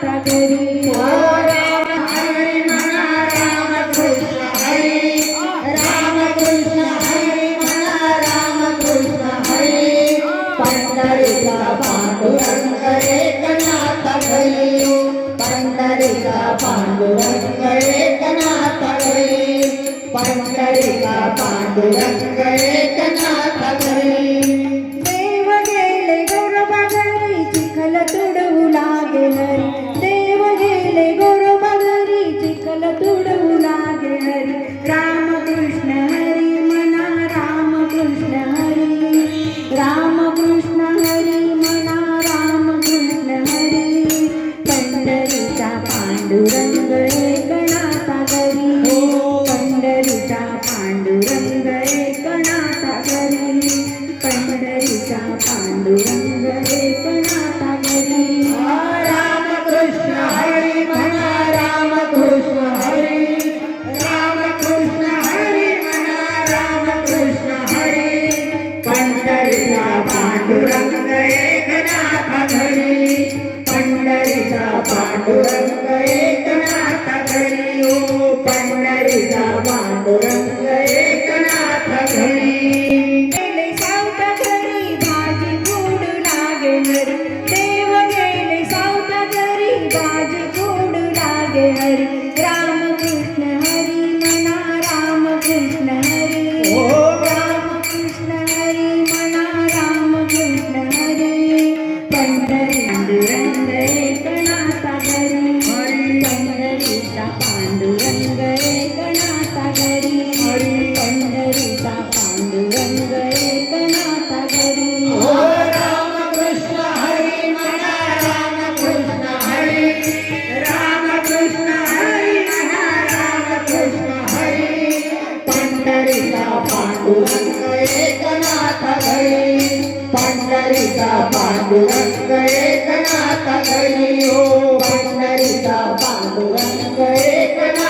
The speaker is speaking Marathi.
घरी पंढरीचा पांडुरंग एकनाथ घरी पंढरीचा पांडुरंग एकनाथ घरी पंढरीचा पांडुरंग एकनाथ घरी देव गेले गोरोबा घरी चिखल तुडवू लागे हरी देव गेले गोरोबा घरी चिखल तुडवू लागे हरी रामकृष्ण हरी म्हणा रामकृष्ण हरी रामकृष्ण हरी म्हणा रामकृष्ण हरी पंढरीचा पांडुरंग एकनाथ घरी पंढरीचा पांडुरंग एकनाथ घरी पंढरीचा पांडुरंग एकनाथ घरी रामकृष्ण हरी म्हणा रामकृष्ण हरी रामकृष्ण हरी म्हणा रामकृष्ण हरी पंढरीचा पांडुरंग एकनाथ घरी पंढरीचा पांडुरंग एकनाथ घरी पंढरीचा पांडुरंग एकनाथ घरी गेले सावता घरी भाजी गोड लागे हरी देव गेले सावता घरी भाजी गोड लागे हरी रामकृष्ण हरी म्हणा रामकृष्ण हरी रामकृष्ण हरी म्हणा रामकृष्ण हरी पंढरीचा एकनाथ घरी पंढरीचा पांडुरंग एकनाथ घरी पंढरीचा पांडुरंग एकनाथ घरी रामकृष्ण हरी म्हणा रामकृष्ण हरी रामकृष्ण हरी म्हणा रामकृष्ण हरी पंढरीचा पांडुरंग एकनाथ घरी पंढरीचा पांडुरंग एकनाथ घरी पंढरीचा पांडुरंग एकनाथ